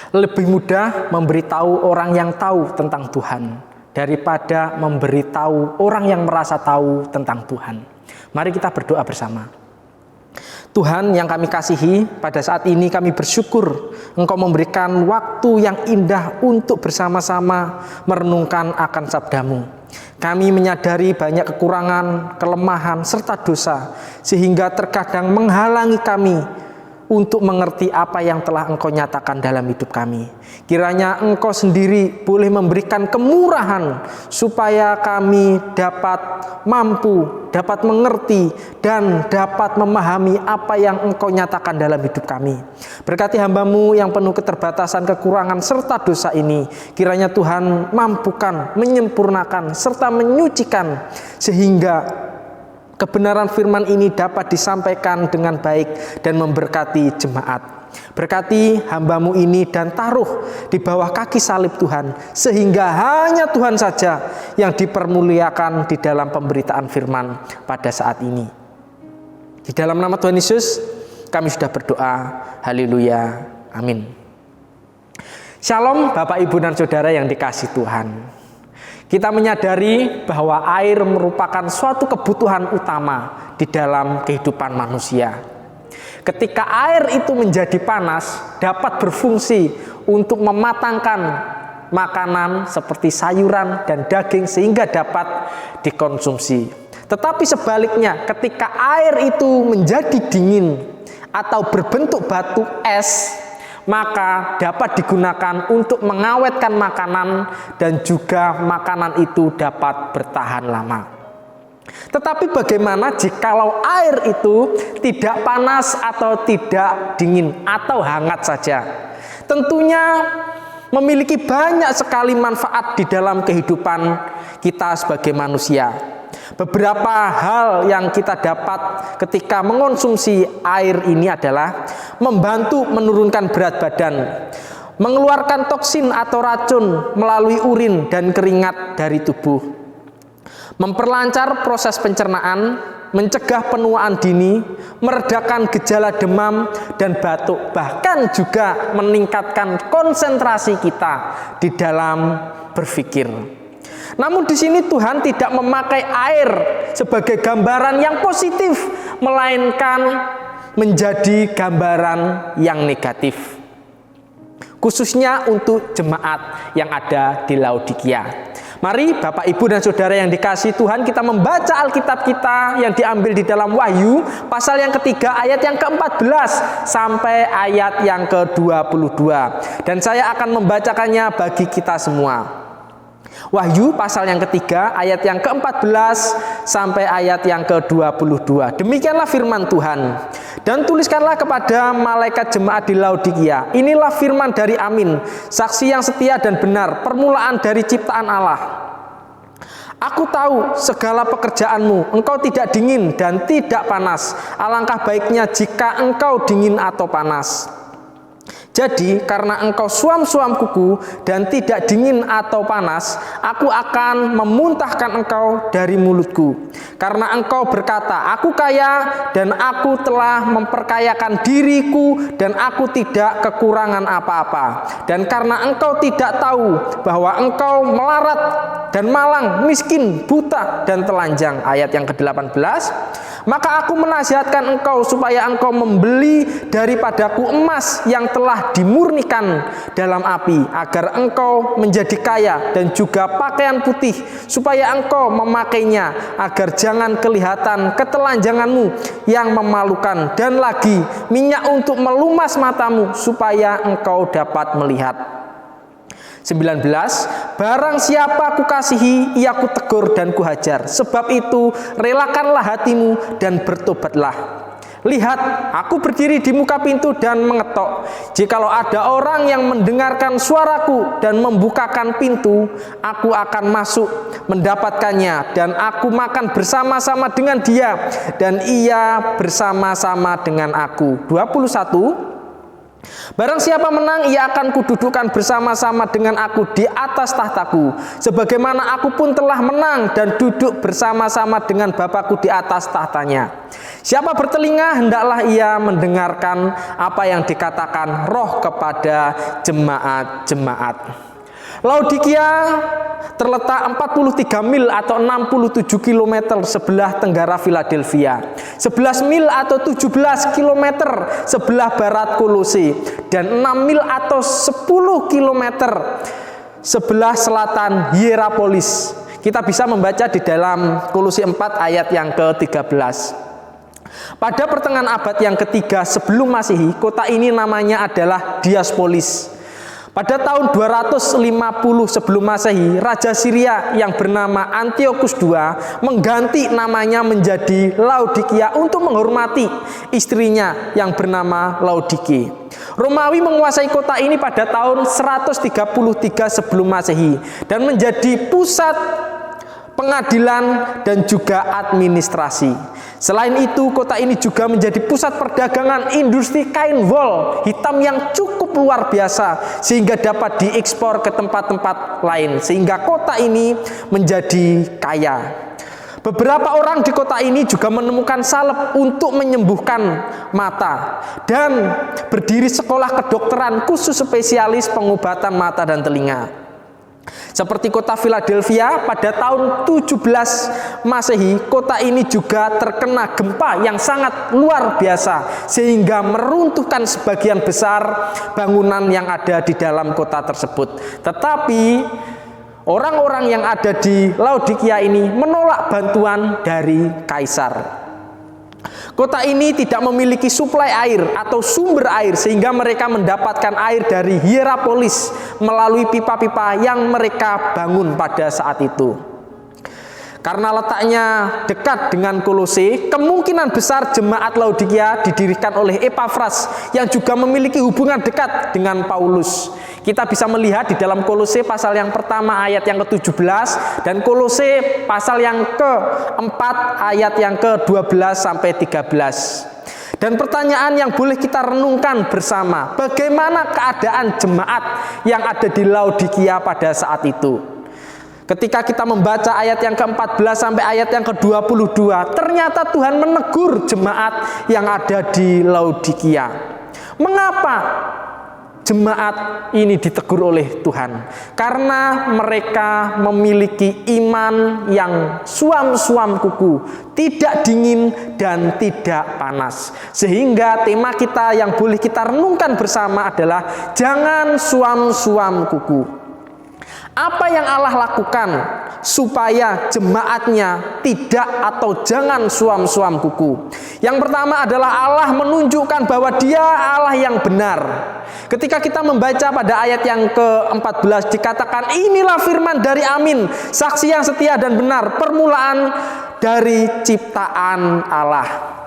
Lebih mudah memberitahu orang yang tahu tentang Tuhan daripada memberitahu orang yang merasa tahu tentang Tuhan. Mari kita berdoa bersama. Tuhan yang kami kasihi, pada saat ini kami bersyukur Engkau memberikan waktu yang indah untuk bersama-sama merenungkan akan sabda-Mu. Kami menyadari banyak kekurangan, kelemahan, serta dosa, sehingga terkadang menghalangi kami untuk mengerti apa yang telah Engkau nyatakan dalam hidup kami. Kiranya Engkau sendiri boleh memberikan kemurahan supaya kami dapat mampu, dapat mengerti, dan dapat memahami apa yang Engkau nyatakan dalam hidup kami. Berkati hamba-Mu yang penuh keterbatasan, kekurangan, serta dosa ini. Kiranya Tuhan mampukan, menyempurnakan, serta menyucikan, sehingga kebenaran firman ini dapat disampaikan dengan baik dan memberkati jemaat. Berkati hamba-Mu ini dan taruh di bawah kaki salib Tuhan, sehingga hanya Tuhan saja yang dipermuliakan di dalam pemberitaan firman pada saat ini. Di dalam nama Tuhan Yesus kami sudah berdoa. Haleluya. Amin. Shalom Bapak, Ibu, dan Saudara yang dikasihi Tuhan. Kita menyadari bahwa air merupakan suatu kebutuhan utama di dalam kehidupan manusia. Ketika air itu menjadi panas, dapat berfungsi untuk mematangkan makanan seperti sayuran dan daging sehingga dapat dikonsumsi. Tetapi sebaliknya, ketika air itu menjadi dingin atau berbentuk batu es, maka dapat digunakan untuk mengawetkan makanan dan juga makanan itu dapat bertahan lama. Tetapi bagaimana jikalau air itu tidak panas atau tidak dingin atau hangat saja? Tentunya memiliki banyak sekali manfaat di dalam kehidupan kita sebagai manusia. Beberapa hal yang kita dapat ketika mengonsumsi air ini adalah membantu menurunkan berat badan, mengeluarkan toksin atau racun melalui urin dan keringat dari tubuh, memperlancar proses pencernaan, mencegah penuaan dini, meredakan gejala demam dan batuk, bahkan juga meningkatkan konsentrasi kita di dalam berpikir. Namun di sini Tuhan tidak memakai air sebagai gambaran yang positif, melainkan menjadi gambaran yang negatif. Khususnya untuk jemaat yang ada di Laodikia. Mari Bapak, Ibu, dan Saudara yang dikasihi Tuhan, kita membaca Alkitab kita yang diambil di dalam Wahyu pasal yang ketiga ayat yang ke-14 sampai ayat yang ke-22. Dan saya akan membacakannya bagi kita semua. Wahyu pasal yang ketiga ayat yang ke-14 sampai ayat yang ke-22. Demikianlah firman Tuhan. Dan tuliskanlah kepada malaikat jemaat di Laodikia, inilah firman dari Amin, saksi yang setia dan benar, permulaan dari ciptaan Allah. Aku tahu segala pekerjaanmu, engkau tidak dingin dan tidak panas. Alangkah baiknya jika engkau dingin atau panas. Jadi karena engkau suam-suam kuku dan tidak dingin atau panas, aku akan memuntahkan engkau dari mulutku. Karena engkau berkata, aku kaya dan aku telah memperkayakan diriku dan aku tidak kekurangan apa-apa. Dan karena engkau tidak tahu bahwa engkau melarat dan malang, miskin, buta, dan telanjang. Ayat yang ke-18. Maka aku menasihatkan engkau supaya engkau membeli daripadaku emas yang telah dimurnikan dalam api, agar engkau menjadi kaya, dan juga pakaian putih, supaya engkau memakainya, agar jangan kelihatan ketelanjanganmu yang memalukan, dan lagi minyak untuk melumas matamu, supaya engkau dapat melihat. 19. Barang siapa kukasihi, ia kutegur dan kuhajar. Sebab itu relakanlah hatimu dan bertobatlah. Lihat, aku berdiri di muka pintu dan mengetok. Jikalau ada orang yang mendengarkan suaraku dan membukakan pintu, aku akan masuk mendapatkannya, dan aku makan bersama-sama dengan dia, dan ia bersama-sama dengan aku. 21. Barang siapa menang, ia akan kududukkan bersama-sama dengan aku di atas tahtaku, sebagaimana aku pun telah menang dan duduk bersama-sama dengan Bapakku di atas tahtanya. Siapa bertelinga, hendaklah ia mendengarkan apa yang dikatakan Roh kepada jemaat-jemaat. Laodikia terletak 43 mil atau 67 km sebelah tenggara Philadelphia, 11 mil atau 17 km sebelah barat Kolose, dan 6 mil atau 10 km sebelah selatan Hierapolis. Kita bisa membaca di dalam Kolose 4 ayat yang ke-13. Pada pertengahan abad yang ketiga sebelum Masehi, kota ini namanya adalah Diaspolis. Pada tahun 250 sebelum Masehi, Raja Syria yang bernama Antiochus II mengganti namanya menjadi Laodikia untuk menghormati istrinya yang bernama Laodike. Romawi menguasai kota ini pada tahun 133 sebelum Masehi dan menjadi pusat pengadilan dan juga administrasi. Selain itu, kota ini juga menjadi pusat perdagangan industri kain wol hitam yang cukup luar biasa sehingga dapat diekspor ke tempat-tempat lain, sehingga kota ini menjadi kaya. Beberapa orang di kota ini juga menemukan salep untuk menyembuhkan mata dan berdiri sekolah kedokteran khusus spesialis pengobatan mata dan telinga. Seperti kota Philadelphia, pada tahun 17 Masehi, kota ini juga terkena gempa yang sangat luar biasa sehingga meruntuhkan sebagian besar bangunan yang ada di dalam kota tersebut. Tetapi orang-orang yang ada di Laodikia ini menolak bantuan dari kaisar. Kota ini tidak memiliki suplai air atau sumber air sehingga mereka mendapatkan air dari Hierapolis melalui pipa-pipa yang mereka bangun pada saat itu. Karena letaknya dekat dengan Kolose, kemungkinan besar jemaat Laodikia didirikan oleh Epafras yang juga memiliki hubungan dekat dengan Paulus. Kita bisa melihat di dalam Kolose pasal yang pertama ayat yang ke-17 dan Kolose pasal yang ke-4 ayat yang ke-12 sampai 13. Dan pertanyaan yang boleh kita renungkan bersama, bagaimana keadaan jemaat yang ada di Laodikia pada saat itu? Ketika kita membaca ayat yang ke-14 sampai ayat yang ke-22, ternyata Tuhan menegur jemaat yang ada di Laodikia. Mengapa jemaat ini ditegur oleh Tuhan? Karena mereka memiliki iman yang suam-suam kuku, tidak dingin dan tidak panas. Sehingga tema kita yang boleh kita renungkan bersama adalah jangan suam-suam kuku. Apa yang Allah lakukan supaya jemaatnya tidak atau jangan suam-suam kuku? Yang pertama adalah Allah menunjukkan bahwa Dia Allah yang benar. Ketika kita membaca pada ayat yang ke-14 dikatakan, inilah firman dari Amin, saksi yang setia dan benar, permulaan dari ciptaan Allah.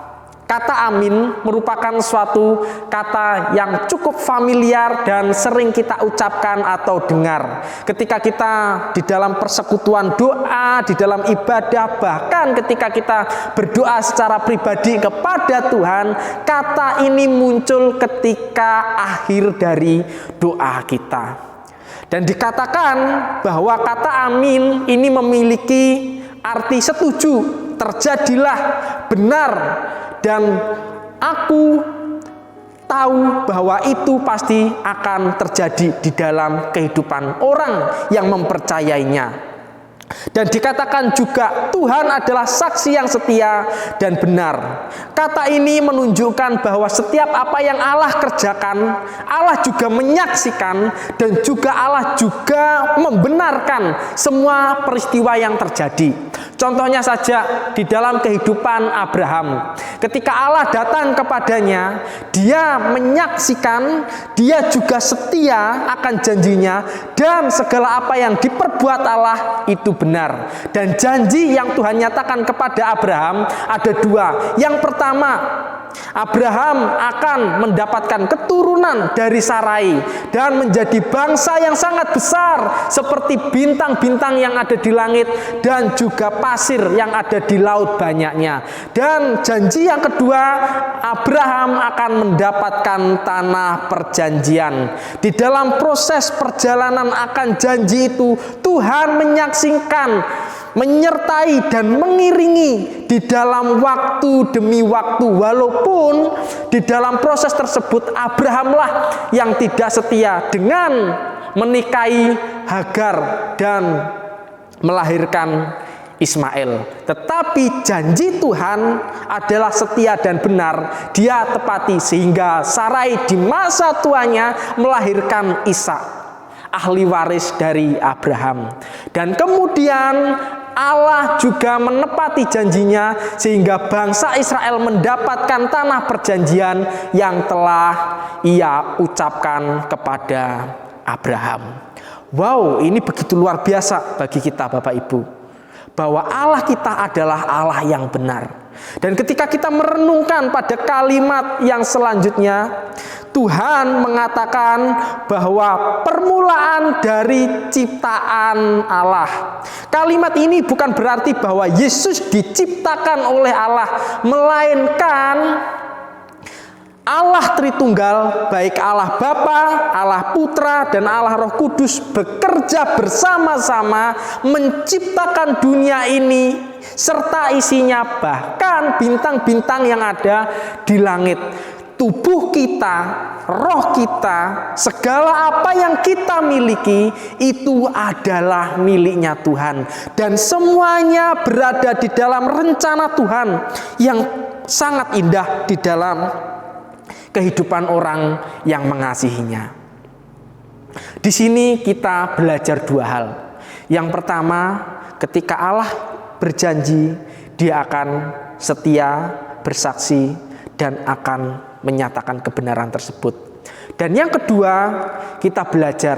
Kata amin merupakan suatu kata yang cukup familiar dan sering kita ucapkan atau dengar. Ketika kita di dalam persekutuan doa, di dalam ibadah, bahkan ketika kita berdoa secara pribadi kepada Tuhan, kata ini muncul ketika akhir dari doa kita. Dan dikatakan bahwa kata amin ini memiliki arti setuju, terjadilah, benar, dan aku tahu bahwa itu pasti akan terjadi di dalam kehidupan orang yang mempercayainya. Dan dikatakan juga Tuhan adalah saksi yang setia dan benar. Kata ini menunjukkan bahwa setiap apa yang Allah kerjakan, Allah juga menyaksikan dan juga Allah juga membenarkan semua peristiwa yang terjadi. Contohnya saja di dalam kehidupan Abraham. Ketika Allah datang kepadanya, dia menyaksikan, dia juga setia akan janjinya, dan segala apa yang diperbuat Allah itu benar. Dan janji yang Tuhan nyatakan kepada Abraham ada dua. Yang pertama, Abraham akan mendapatkan keturunan dari Sarai dan menjadi bangsa yang sangat besar seperti bintang-bintang yang ada di langit dan juga pasir yang ada di laut banyaknya. Dan janji yang kedua, Abraham akan mendapatkan tanah perjanjian. Di dalam proses perjalanan akan janji itu, Tuhan menyaksikan menyertai dan mengiringi di dalam waktu demi waktu. Walaupun di dalam proses tersebut Abrahamlah yang tidak setia dengan menikahi Hagar dan melahirkan Ismail. Tetapi janji Tuhan adalah setia dan benar, Dia tepati, sehingga Sarai di masa tuanya melahirkan Ishak, ahli waris dari Abraham. Dan kemudian Allah juga menepati janjinya sehingga bangsa Israel mendapatkan tanah perjanjian yang telah Ia ucapkan kepada Abraham. Wow, ini begitu luar biasa bagi kita Bapak Ibu, bahwa Allah kita adalah Allah yang benar. Dan ketika kita merenungkan pada kalimat yang selanjutnya, Tuhan mengatakan bahwa permulaan dari ciptaan Allah. Kalimat ini bukan berarti bahwa Yesus diciptakan oleh Allah, melainkan Allah Tritunggal, baik Allah Bapa, Allah Putra, dan Allah Roh Kudus bekerja bersama-sama menciptakan dunia ini serta isinya, bahkan bintang-bintang yang ada di langit. Tubuh kita, roh kita, segala apa yang kita miliki itu adalah miliknya Tuhan. Dan semuanya berada di dalam rencana Tuhan yang sangat indah di dalam kehidupan orang yang mengasihinya. Di sini kita belajar dua hal. Yang pertama, ketika Allah berjanji, Dia akan setia, bersaksi, dan akan menyatakan kebenaran tersebut. Dan yang kedua, kita belajar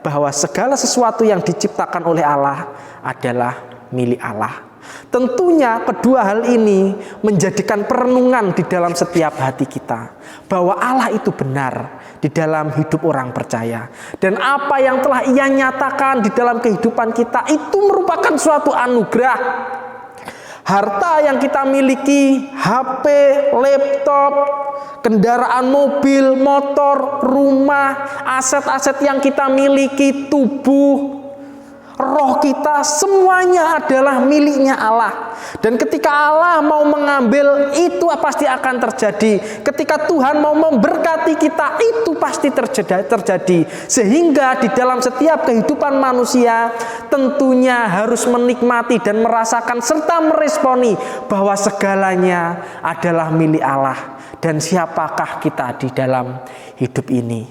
bahwa segala sesuatu yang diciptakan oleh Allah adalah milik Allah. Tentunya kedua hal ini menjadikan perenungan di dalam setiap hati kita, bahwa Allah itu benar di dalam hidup orang percaya. Dan apa yang telah Ia nyatakan di dalam kehidupan kita itu merupakan suatu anugerah. Harta yang kita miliki, HP, laptop, kendaraan mobil, motor, rumah, aset-aset yang kita miliki, tubuh, roh kita, semuanya adalah miliknya Allah. Dan ketika Allah mau mengambil, itu pasti akan terjadi. Ketika Tuhan mau memberkati kita, itu pasti terjadi. Sehingga di dalam setiap kehidupan manusia tentunya harus menikmati dan merasakan serta meresponi bahwa segalanya adalah milik Allah. Dan siapakah kita di dalam hidup ini?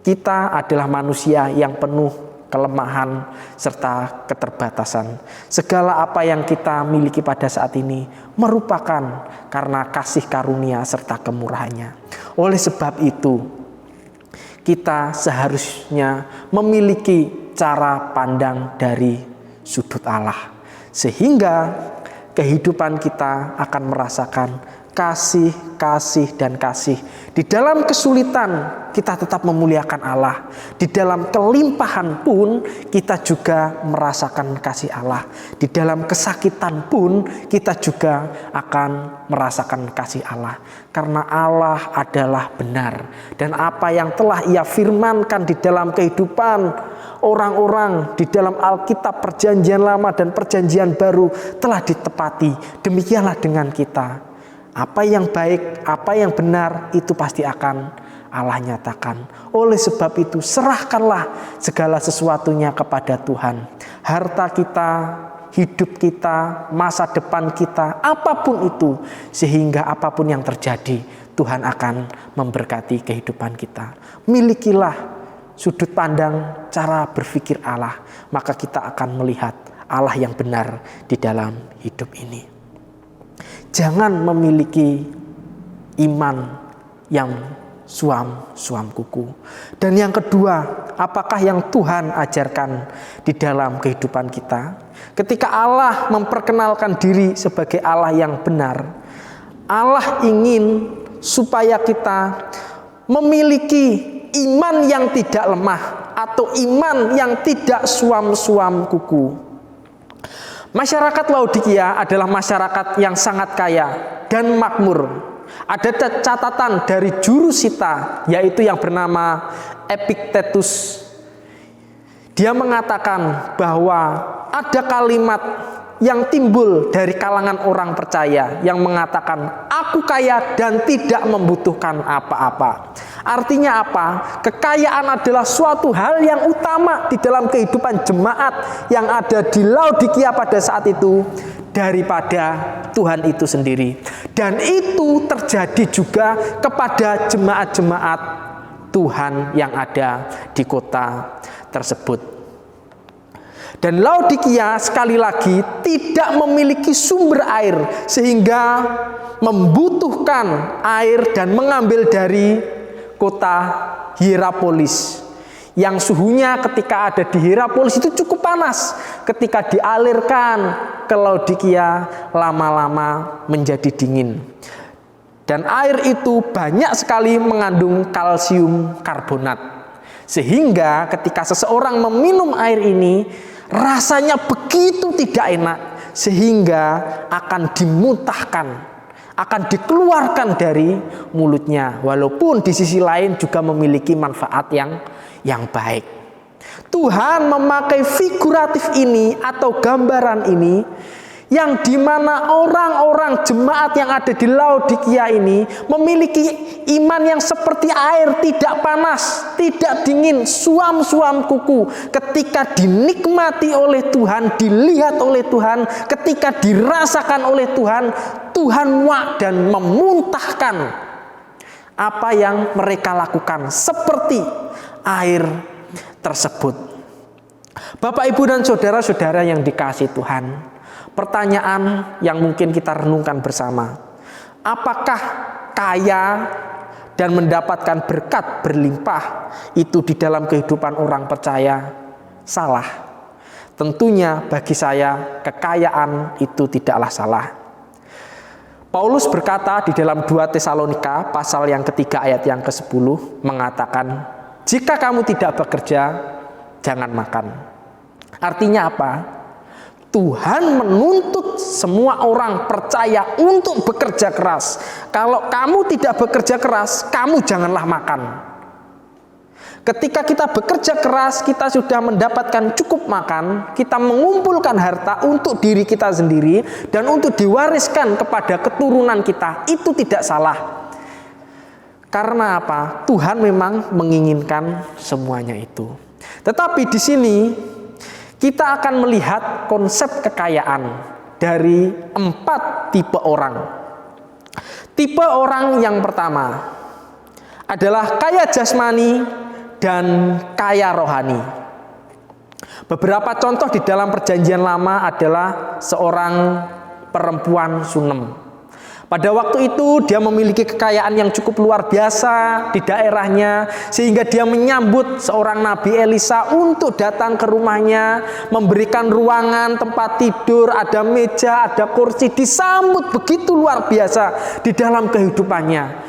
Kita adalah manusia yang penuh kelemahan serta keterbatasan. Segala apa yang kita miliki pada saat ini merupakan karena kasih karunia serta kemurahannya. Oleh sebab itu, kita seharusnya memiliki cara pandang dari sudut Allah, sehingga kehidupan kita akan merasakan kasih, dan kasih. Di dalam kesulitan kita tetap memuliakan Allah. Di dalam kelimpahan pun kita juga merasakan kasih Allah. Di dalam kesakitan pun kita juga akan merasakan kasih Allah. Karena Allah adalah benar. Dan apa yang telah Ia firmankan di dalam kehidupan orang-orang di dalam Alkitab Perjanjian Lama dan Perjanjian Baru telah ditepati. Demikianlah dengan kita. Apa yang baik, apa yang benar, itu pasti akan Allah nyatakan. Oleh sebab itu, serahkanlah segala sesuatunya kepada Tuhan. Harta kita, hidup kita, masa depan kita, apapun itu. Sehingga apapun yang terjadi, Tuhan akan memberkati kehidupan kita. Milikilah sudut pandang, cara berpikir Allah. Maka kita akan melihat Allah yang benar di dalam hidup ini. Jangan memiliki iman yang suam kuku. Dan yang kedua, apakah yang Tuhan ajarkan di dalam kehidupan kita? Ketika Allah memperkenalkan diri sebagai Allah yang benar, Allah ingin supaya kita memiliki iman yang tidak lemah atau iman yang tidak suam kuku. Masyarakat Laodikia adalah masyarakat yang sangat kaya dan makmur. Ada catatan dari juru sita, yaitu yang bernama Epictetus. Dia mengatakan bahwa ada kalimat yang timbul dari kalangan orang percaya yang mengatakan, aku kaya dan tidak membutuhkan apa-apa. Artinya apa? Kekayaan adalah suatu hal yang utama di dalam kehidupan jemaat yang ada di Laodikia pada saat itu daripada Tuhan itu sendiri. Dan itu terjadi juga kepada jemaat-jemaat Tuhan yang ada di kota tersebut. Dan Laodikia sekali lagi tidak memiliki sumber air sehingga membutuhkan air dan mengambil dari kota Hierapolis yang suhunya ketika ada di Hierapolis itu cukup panas. Ketika dialirkan ke Laodikia lama-lama menjadi dingin. Dan air itu banyak sekali mengandung kalsium karbonat. Sehingga ketika seseorang meminum air ini rasanya begitu tidak enak sehingga akan dimuntahkan, akan dikeluarkan dari mulutnya. Walaupun di sisi lain juga memiliki manfaat yang baik. Tuhan memakai figuratif ini atau gambaran ini yang dimana orang-orang jemaat yang ada di Laodikia ini memiliki iman yang seperti air, tidak panas, tidak dingin, suam-suam kuku. Ketika dinikmati oleh Tuhan, dilihat oleh Tuhan, ketika dirasakan oleh Tuhan, Tuhan muak dan memuntahkan apa yang mereka lakukan seperti air tersebut. Bapak, Ibu, dan saudara-saudara yang dikasihi Tuhan, pertanyaan yang mungkin kita renungkan bersama, apakah kaya dan mendapatkan berkat berlimpah itu di dalam kehidupan orang percaya salah? Tentunya bagi saya kekayaan itu tidaklah salah. Paulus berkata di dalam 2 Tesalonika pasal yang ketiga ayat yang ke-10 mengatakan, jika kamu tidak bekerja, jangan makan. Artinya apa? Tuhan menuntut semua orang percaya untuk bekerja keras. Kalau kamu tidak bekerja keras, kamu janganlah makan. Ketika kita bekerja keras, kita sudah mendapatkan cukup makan, kita mengumpulkan harta untuk diri kita sendiri dan untuk diwariskan kepada keturunan kita. Itu tidak salah. Karena apa? Tuhan memang menginginkan semuanya itu. Tetapi di sini kita akan melihat konsep kekayaan dari 4 tipe orang. Tipe orang yang pertama adalah kaya jasmani dan kaya rohani. Beberapa contoh di dalam Perjanjian Lama adalah seorang perempuan Sunem. Pada waktu itu dia memiliki kekayaan yang cukup luar biasa di daerahnya, sehingga dia menyambut seorang Nabi Elisa untuk datang ke rumahnya, memberikan ruangan, tempat tidur, ada meja, ada kursi, disambut begitu luar biasa di dalam kehidupannya.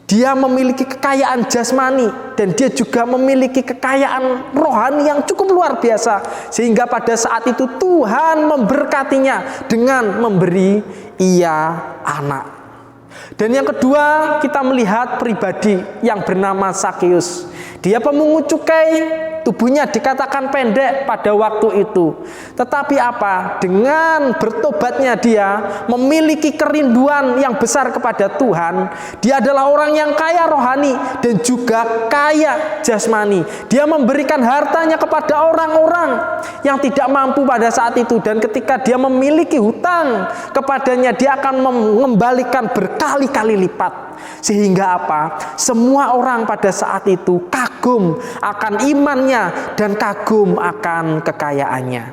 Dia memiliki kekayaan jasmani dan dia juga memiliki kekayaan rohani yang cukup luar biasa, sehingga pada saat itu Tuhan memberkatinya dengan memberi ia anak. Dan yang kedua, kita melihat pribadi yang bernama Sakeus. Dia pemungut cukai, tubuhnya dikatakan pendek pada waktu itu. Tetapi apa? Dengan bertobatnya dia memiliki kerinduan yang besar kepada Tuhan. Dia adalah orang yang kaya rohani dan juga kaya jasmani. Dia memberikan hartanya kepada orang-orang yang tidak mampu pada saat itu. Dan ketika dia memiliki hutang kepadanya, dia akan mengembalikan berkali-kali lipat. Sehingga apa? Semua orang pada saat itu kagum akan imannya dan kagum akan kekayaannya.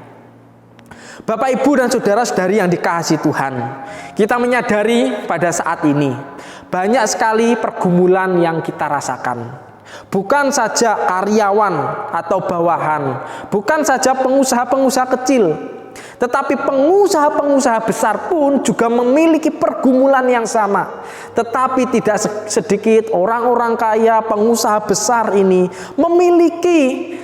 Bapak, Ibu, dan saudara-saudari yang dikasihi Tuhan, kita menyadari pada saat ini banyak sekali pergumulan yang kita rasakan. Bukan saja karyawan atau bawahan, bukan saja pengusaha-pengusaha kecil, tetapi pengusaha-pengusaha besar pun juga memiliki pergumulan yang sama. Tetapi tidak sedikit orang-orang kaya, pengusaha besar ini memiliki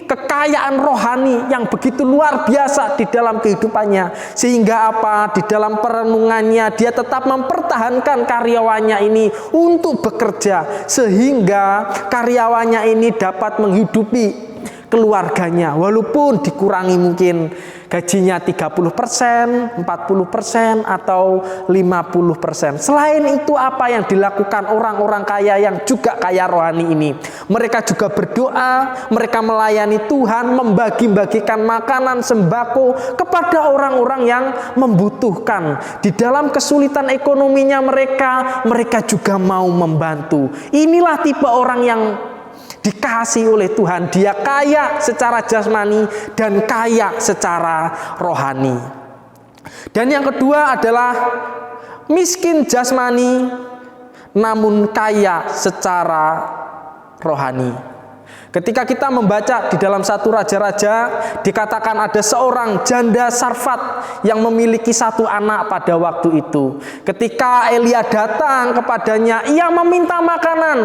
kekayaan rohani yang begitu luar biasa di dalam kehidupannya. Sehingga apa? Di dalam perenungannya dia tetap mempertahankan karyawannya ini untuk bekerja, sehingga karyawannya ini dapat menghidupi keluarganya walaupun dikurangi mungkin gajinya 30%, 40%, atau 50%. Selain itu, apa yang dilakukan orang-orang kaya yang juga kaya rohani ini? Mereka juga berdoa, mereka melayani Tuhan, membagi-bagikan makanan, sembako kepada orang-orang yang membutuhkan. Di dalam kesulitan ekonominya mereka juga mau membantu. Inilah tipe orang yang dikasihi oleh Tuhan. Dia kaya secara jasmani dan kaya secara rohani. Dan yang kedua adalah miskin jasmani namun kaya secara rohani. Ketika kita membaca di dalam 1 Raja-Raja, dikatakan ada seorang janda Sarfat yang memiliki 1 anak pada waktu itu. Ketika Elia datang kepadanya, ia meminta makanan.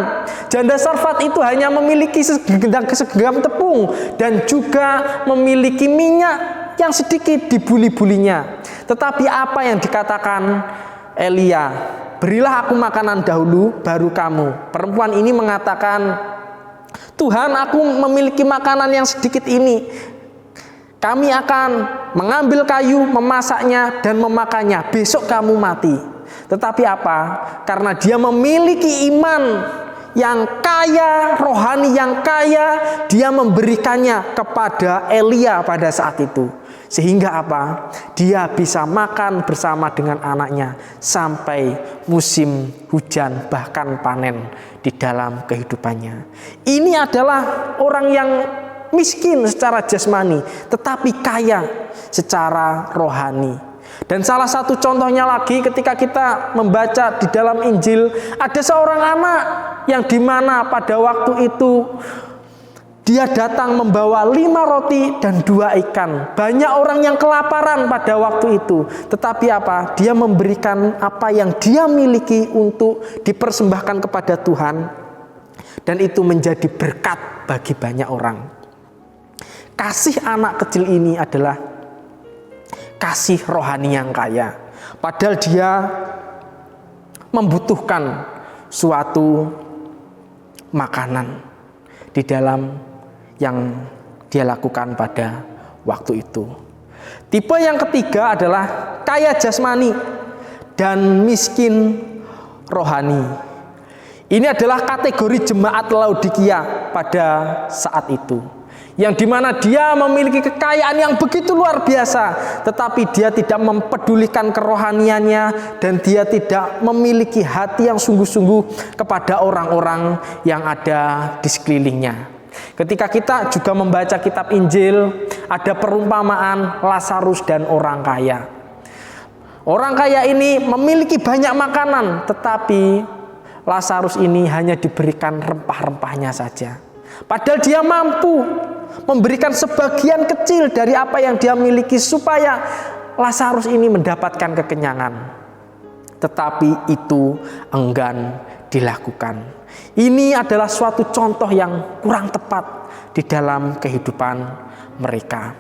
Janda Sarfat itu hanya memiliki segenggam tepung dan juga memiliki minyak yang sedikit di buli-bulinya. Tetapi apa yang dikatakan Elia? Berilah aku makanan dahulu, baru kamu. Perempuan ini mengatakan, Tuhan, aku memiliki makanan yang sedikit ini. Kami akan mengambil kayu, memasaknya, dan memakannya. Besok kamu mati. Tetapi apa? Karena dia memiliki iman yang kaya, rohani yang kaya, dia memberikannya kepada Elia pada saat itu. Sehingga apa? Dia bisa makan bersama dengan anaknya sampai musim hujan, bahkan panen di dalam kehidupannya. Ini adalah orang yang miskin secara jasmani, tetapi kaya secara rohani. Dan salah satu contohnya lagi ketika kita membaca di dalam Injil, ada seorang anak yang dimana pada waktu itu dia datang membawa 5 roti dan 2 ikan. Banyak orang yang kelaparan pada waktu itu. Tetapi apa? Dia memberikan apa yang dia miliki untuk dipersembahkan kepada Tuhan. Dan itu menjadi berkat bagi banyak orang. Kasih anak kecil ini adalah kasih rohani yang kaya. Padahal dia membutuhkan suatu makanan di dalam yang dia lakukan pada waktu itu. Tipe yang ketiga adalah kaya jasmani dan miskin rohani. Ini adalah kategori jemaat Laodikia pada saat itu, yang dimana dia memiliki kekayaan yang begitu luar biasa, tetapi dia tidak mempedulikan kerohaniannya dan dia tidak memiliki hati yang sungguh-sungguh kepada orang-orang yang ada di sekelilingnya. Ketika kita juga membaca kitab Injil, ada perumpamaan Lazarus dan orang kaya. Orang kaya ini memiliki banyak makanan, tetapi Lazarus ini hanya diberikan rempah-rempahnya saja. Padahal dia mampu memberikan sebagian kecil dari apa yang dia miliki supaya Lazarus ini mendapatkan kekenyangan. Tetapi itu enggan dilakukan. Ini adalah suatu contoh yang kurang tepat di dalam kehidupan mereka.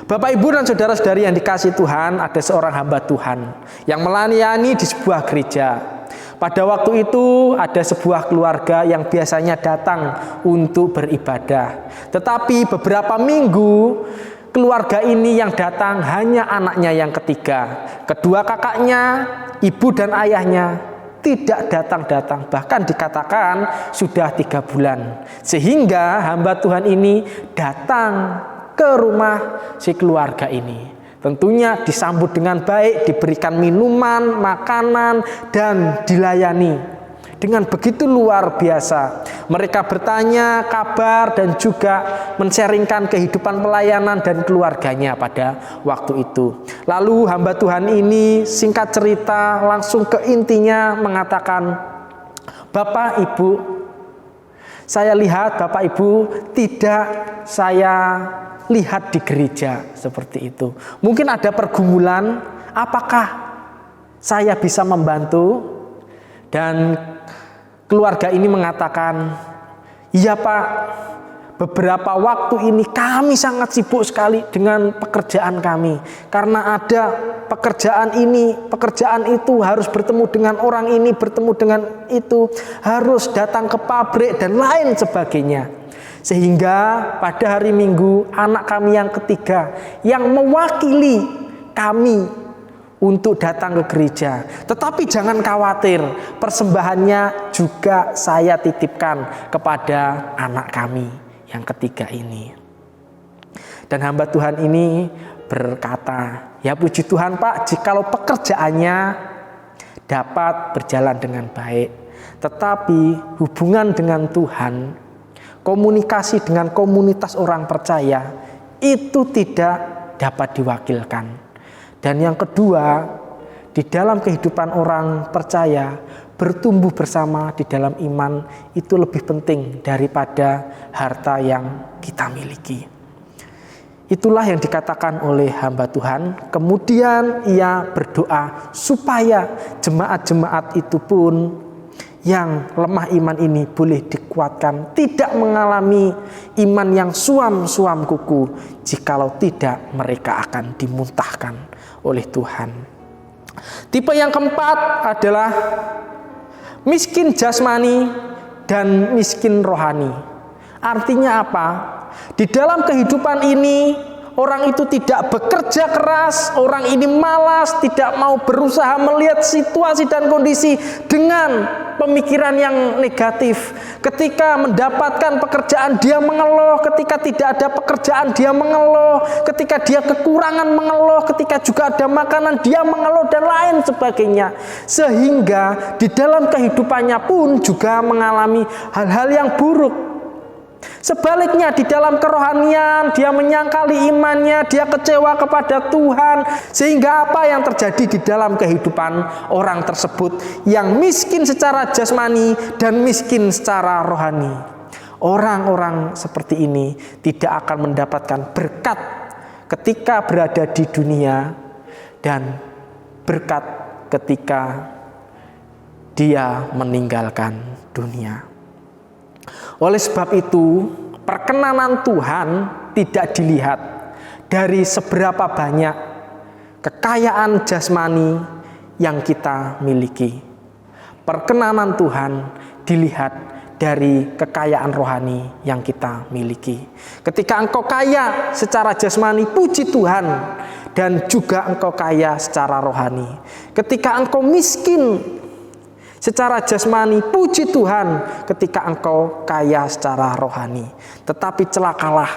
Bapak, Ibu, dan saudara-saudari yang dikasihi Tuhan, ada seorang hamba Tuhan yang melayani di sebuah gereja. Pada waktu itu ada sebuah keluarga yang biasanya datang untuk beribadah. Tetapi beberapa minggu keluarga ini yang datang hanya anaknya yang ketiga. Kedua kakaknya, ibu dan ayahnya tidak datang-datang, bahkan dikatakan sudah 3 bulan. Sehingga hamba Tuhan ini datang ke rumah si keluarga ini. Tentunya disambut dengan baik, diberikan minuman, makanan, dan dilayani dengan begitu luar biasa. Mereka bertanya kabar dan juga men-sharingkan kehidupan pelayanan dan keluarganya pada waktu itu. Lalu hamba Tuhan ini singkat cerita langsung ke intinya mengatakan, Bapak Ibu, saya lihat Bapak Ibu tidak saya lihat di gereja seperti itu. Mungkin ada pergumulan, apakah saya bisa membantu? Dan keluarga ini mengatakan, iya Pak, beberapa waktu ini kami sangat sibuk sekali dengan pekerjaan kami. Karena ada pekerjaan ini, pekerjaan itu, harus bertemu dengan orang ini, bertemu dengan itu, harus datang ke pabrik dan lain sebagainya. Sehingga pada hari Minggu anak kami yang ketiga yang mewakili kami untuk datang ke gereja. Tetapi jangan khawatir, persembahannya juga saya titipkan kepada anak kami yang ketiga ini. Dan hamba Tuhan ini berkata, ya puji Tuhan Pak, jikalau pekerjaannya dapat berjalan dengan baik, tetapi hubungan dengan Tuhan, komunikasi dengan komunitas orang percaya itu tidak dapat diwakilkan. Dan yang kedua, di dalam kehidupan orang percaya, bertumbuh bersama di dalam iman itu lebih penting daripada harta yang kita miliki. Itulah yang dikatakan oleh hamba Tuhan. Kemudian ia berdoa supaya jemaat-jemaat itu pun yang lemah iman ini boleh dikuatkan, tidak mengalami iman yang suam-suam kuku, jikalau tidak mereka akan dimuntahkan oleh Tuhan. Tipe yang keempat adalah miskin jasmani dan miskin rohani. Artinya apa? Di dalam kehidupan ini orang itu tidak bekerja keras, orang ini malas, tidak mau berusaha melihat situasi dan kondisi dengan pemikiran yang negatif. Ketika mendapatkan pekerjaan dia mengeluh, ketika tidak ada pekerjaan dia mengeluh, ketika dia kekurangan mengeluh, ketika juga ada makanan dia mengeluh dan lain sebagainya. Sehingga di dalam kehidupannya pun juga mengalami hal-hal yang buruk. Sebaliknya di dalam kerohanian dia menyangkali imannya, dia kecewa kepada Tuhan. Sehingga apa yang terjadi di dalam kehidupan orang tersebut yang miskin secara jasmani dan miskin secara rohani. Orang-orang seperti ini tidak akan mendapatkan berkat ketika berada di dunia dan berkat ketika dia meninggalkan dunia. Oleh sebab itu, perkenanan Tuhan tidak dilihat dari seberapa banyak kekayaan jasmani yang kita miliki. Perkenanan Tuhan dilihat dari kekayaan rohani yang kita miliki. Ketika engkau kaya secara jasmani, puji Tuhan, dan juga engkau kaya secara rohani. Ketika engkau miskin secara jasmani, puji Tuhan ketika engkau kaya secara rohani. Tetapi celakalah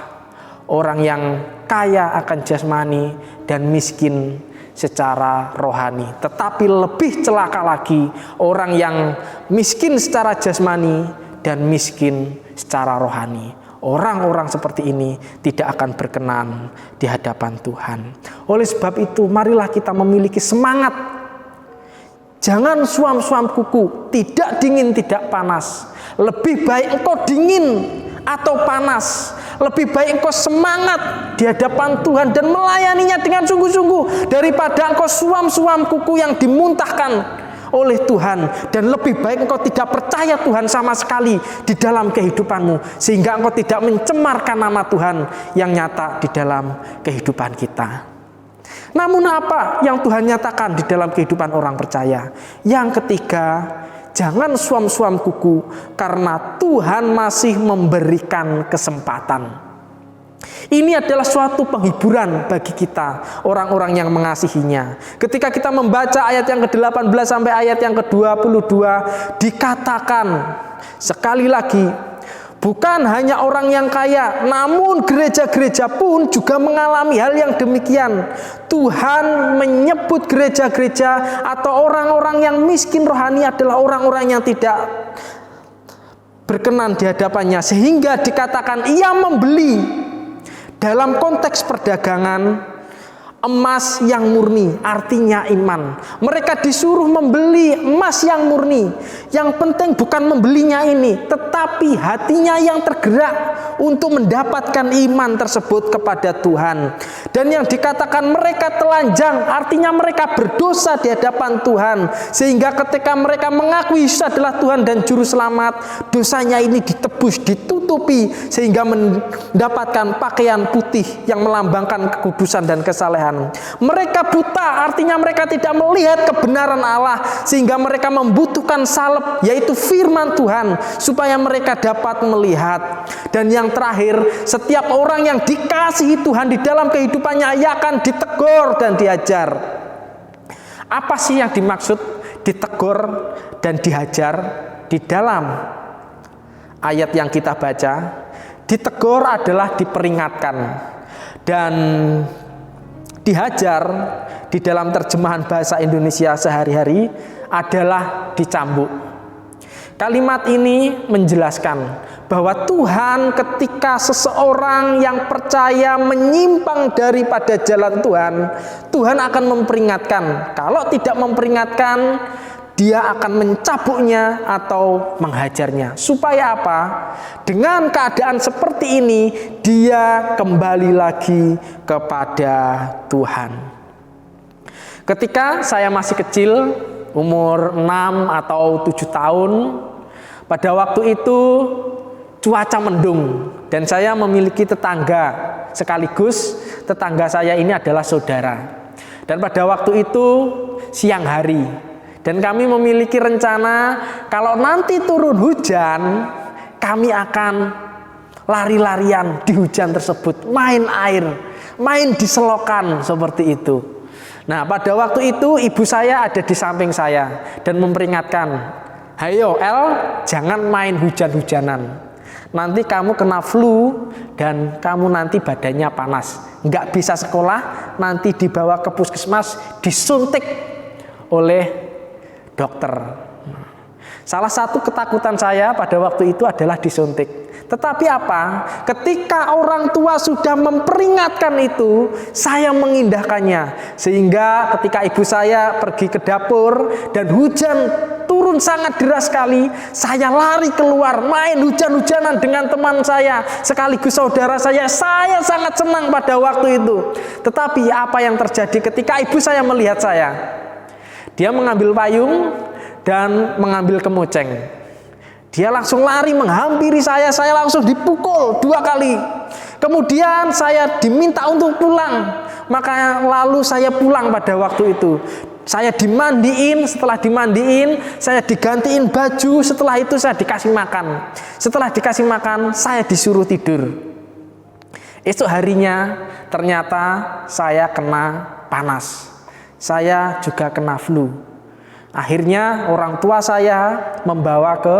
orang yang kaya akan jasmani dan miskin secara rohani. Tetapi lebih celaka lagi orang yang miskin secara jasmani dan miskin secara rohani. Orang-orang seperti ini tidak akan berkenan di hadapan Tuhan. Oleh sebab itu, marilah kita memiliki semangat. Jangan suam-suam kuku, tidak dingin, tidak panas. Lebih baik engkau dingin atau panas. Lebih baik engkau semangat di hadapan Tuhan dan melayaninya dengan sungguh-sungguh daripada engkau suam-suam kuku yang dimuntahkan oleh Tuhan. Dan lebih baik engkau tidak percaya Tuhan sama sekali di dalam kehidupanmu, sehingga engkau tidak mencemarkan nama Tuhan yang nyata di dalam kehidupan kita. Namun apa yang Tuhan nyatakan di dalam kehidupan orang percaya? Yang ketiga, jangan suam-suam kuku karena Tuhan masih memberikan kesempatan. Ini adalah suatu penghiburan bagi kita, orang-orang yang mengasihinya. Ketika kita membaca ayat yang ke-18 sampai ayat yang ke-22, dikatakan sekali lagi, bukan hanya orang yang kaya, namun gereja-gereja pun juga mengalami hal yang demikian. Tuhan menyebut gereja-gereja atau orang-orang yang miskin rohani adalah orang-orang yang tidak berkenan di hadapannya. Sehingga dikatakan ia membeli dalam konteks perdagangan emas yang murni, artinya iman. Mereka disuruh membeli emas yang murni. Yang penting bukan membelinya ini, tetapi hatinya yang tergerak untuk mendapatkan iman tersebut kepada Tuhan. Dan yang dikatakan mereka telanjang, artinya mereka berdosa di hadapan Tuhan. Sehingga ketika mereka mengakui Yesus adalah Tuhan dan Juru Selamat, dosanya ini ditebus, ditutupi, sehingga mendapatkan pakaian putih yang melambangkan kekudusan dan kesalehan. Mereka buta, artinya mereka tidak melihat kebenaran Allah, sehingga mereka membutuhkan salep, yaitu firman Tuhan, supaya mereka dapat melihat. Dan yang terakhir, setiap orang yang dikasihi Tuhan di dalam kehidupannya ia akan ditegur dan diajar. Apa sih yang dimaksud ditegur dan dihajar di dalam ayat yang kita baca? Ditegur adalah diperingatkan, dan dihajar di dalam terjemahan bahasa Indonesia sehari-hari adalah dicambuk. Kalimat ini menjelaskan bahwa Tuhan ketika seseorang yang percaya menyimpang daripada jalan Tuhan, Tuhan akan memperingatkan. Kalau tidak memperingatkan, dia akan mencabuknya atau menghajarnya. Supaya apa? Dengan keadaan seperti ini, dia kembali lagi kepada Tuhan. Ketika saya masih kecil, umur 6 atau 7 tahun, pada waktu itu cuaca mendung dan saya memiliki tetangga, sekaligus tetangga saya ini adalah saudara. Dan pada waktu itu siang hari, dan kami memiliki rencana kalau nanti turun hujan, kami akan lari-larian di hujan tersebut, main air, main di selokan seperti itu. Nah, pada waktu itu ibu saya ada di samping saya dan memperingatkan, "Hayo El, jangan main hujan-hujanan. Nanti kamu kena flu dan kamu nanti badannya panas. Nggak bisa sekolah, nanti dibawa ke puskesmas, disuntik oleh dokter." Salah satu ketakutan saya pada waktu itu adalah disuntik. Tetapi apa? Ketika orang tua sudah memperingatkan itu, saya mengindahkannya. Sehingga ketika ibu saya pergi ke dapur dan hujan turun sangat deras sekali, saya lari keluar main hujan-hujanan dengan teman saya sekaligus saudara saya. Saya sangat senang pada waktu itu. Tetapi apa yang terjadi ketika ibu saya melihat saya? Dia mengambil payung dan mengambil kemoceng. Dia langsung lari menghampiri saya langsung dipukul 2 kali. Kemudian saya diminta untuk pulang, maka lalu saya pulang pada waktu itu. Saya dimandiin, setelah dimandiin, saya digantiin baju, setelah itu saya dikasih makan. Setelah dikasih makan, saya disuruh tidur. Esok harinya ternyata saya kena panas. Saya juga kena flu. Akhirnya orang tua saya membawa ke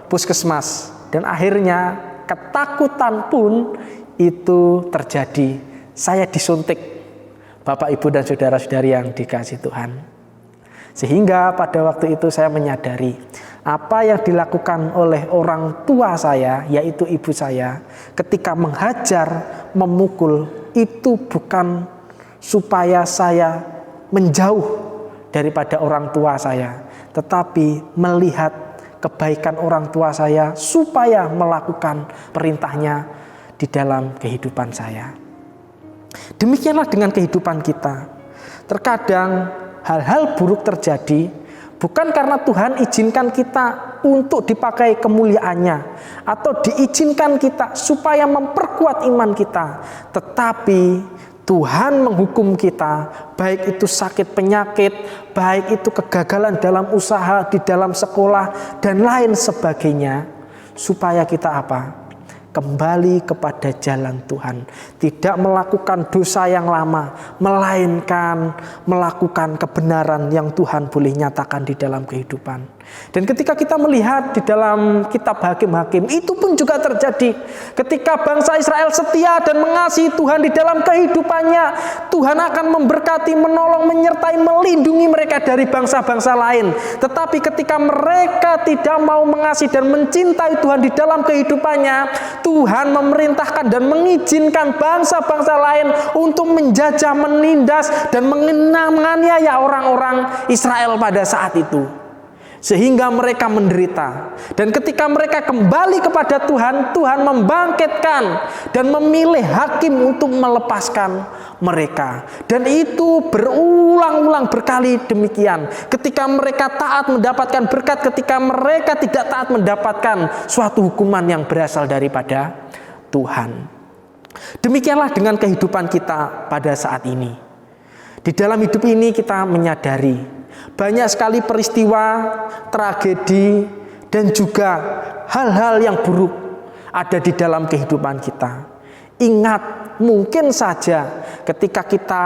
puskesmas, dan akhirnya ketakutan pun itu terjadi. Saya disuntik, Bapak, Ibu, dan saudara-saudari yang dikasihi Tuhan. Sehingga pada waktu itu saya menyadari apa yang dilakukan oleh orang tua saya, yaitu ibu saya, ketika menghajar, memukul, itu bukan supaya saya menjauh daripada orang tua saya, tetapi melihat kebaikan orang tua saya supaya melakukan perintahnya di dalam kehidupan saya. Demikianlah dengan kehidupan kita. Terkadang hal-hal buruk terjadi bukan karena Tuhan izinkan kita untuk dipakai kemuliaannya atau diizinkan kita supaya memperkuat iman kita, tetapi Tuhan menghukum kita, baik itu sakit penyakit, baik itu kegagalan dalam usaha, di dalam sekolah, dan lain sebagainya, supaya kita apa? Kembali kepada jalan Tuhan. Tidak melakukan dosa yang lama, melainkan melakukan kebenaran yang Tuhan boleh nyatakan di dalam kehidupan. Dan ketika kita melihat di dalam kitab Hakim-Hakim, itu pun juga terjadi. Ketika bangsa Israel setia dan mengasihi Tuhan di dalam kehidupannya, Tuhan akan memberkati, menolong, menyertai, melindungi mereka dari bangsa-bangsa lain. Tetapi ketika mereka tidak mau mengasihi dan mencintai Tuhan di dalam kehidupannya, Tuhan memerintahkan dan mengizinkan bangsa-bangsa lain untuk menjajah, menindas, dan menganiaya orang-orang Israel pada saat itu. Sehingga mereka menderita. Dan ketika mereka kembali kepada Tuhan, Tuhan membangkitkan dan memilih hakim untuk melepaskan mereka. Dan itu berulang-ulang berkali demikian. Ketika mereka taat mendapatkan berkat, ketika mereka tidak taat mendapatkan suatu hukuman yang berasal daripada Tuhan. Demikianlah dengan kehidupan kita pada saat ini. Di dalam hidup ini kita menyadari banyak sekali peristiwa, tragedi, dan juga hal-hal yang buruk ada di dalam kehidupan kita. Ingat, mungkin saja ketika kita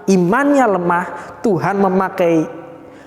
imannya lemah, Tuhan memakai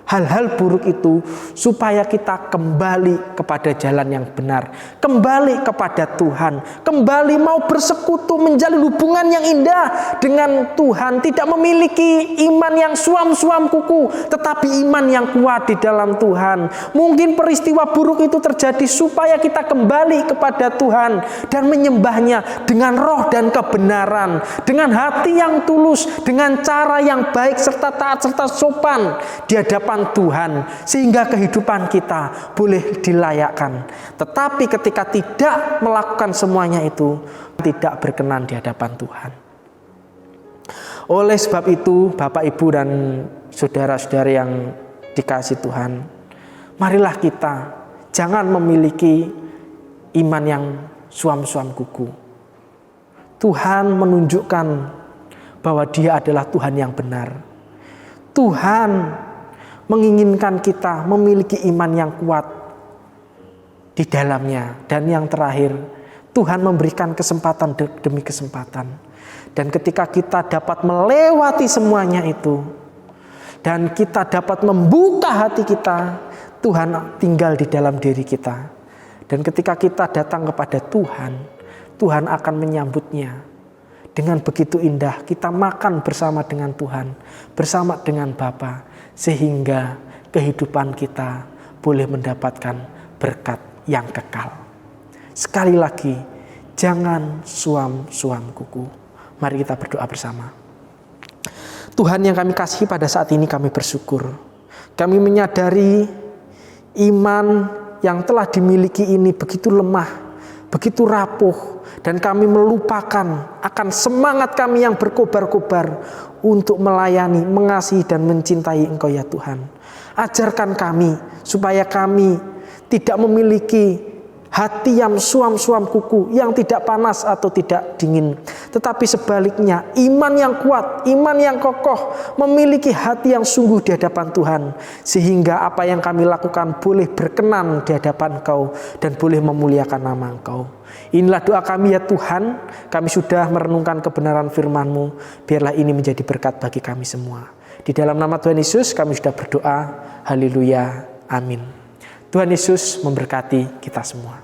hal-hal buruk itu supaya kita kembali kepada jalan yang benar, kembali kepada Tuhan, kembali mau bersekutu, menjalin hubungan yang indah dengan Tuhan, tidak memiliki iman yang suam-suam kuku, tetapi iman yang kuat di dalam Tuhan. Mungkin peristiwa buruk itu terjadi supaya kita kembali kepada Tuhan dan menyembahnya dengan roh dan kebenaran, dengan hati yang tulus, dengan cara yang baik serta taat serta sopan di hadapan Tuhan, sehingga kehidupan kita boleh dilayakkan. Tetapi ketika tidak melakukan semuanya itu, tidak berkenan di hadapan Tuhan. Oleh sebab itu, Bapak, Ibu, dan saudara-saudara yang dikasihi Tuhan, marilah kita jangan memiliki iman yang suam-suam kuku. Tuhan menunjukkan bahwa Dia adalah Tuhan yang benar. Tuhan menginginkan kita memiliki iman yang kuat di dalamnya. Dan yang terakhir, Tuhan memberikan kesempatan demi kesempatan. Dan ketika kita dapat melewati semuanya itu, dan kita dapat membuka hati kita, Tuhan tinggal di dalam diri kita. Dan ketika kita datang kepada Tuhan, Tuhan akan menyambutnya dengan begitu indah. Kita makan bersama dengan Tuhan, bersama dengan Bapa, sehingga kehidupan kita boleh mendapatkan berkat yang kekal. Sekali lagi, jangan suam-suam kuku. Mari kita berdoa bersama. Tuhan yang kami kasihi, pada saat ini kami bersyukur. Kami menyadari iman yang telah dimiliki ini begitu lemah, begitu rapuh, dan kami melupakan akan semangat kami yang berkobar-kobar untuk melayani, mengasihi, dan mencintai Engkau ya Tuhan. Ajarkan kami supaya kami tidak memiliki hati yang suam-suam kuku, yang tidak panas atau tidak dingin. Tetapi sebaliknya, iman yang kuat, iman yang kokoh, memiliki hati yang sungguh di hadapan Tuhan. Sehingga apa yang kami lakukan boleh berkenan di hadapan Engkau dan boleh memuliakan nama Engkau. Inilah doa kami ya Tuhan. Kami sudah merenungkan kebenaran firman-Mu. Biarlah ini menjadi berkat bagi kami semua. Di dalam nama Tuhan Yesus kami sudah berdoa. Haleluya. Amin. Tuhan Yesus memberkati kita semua.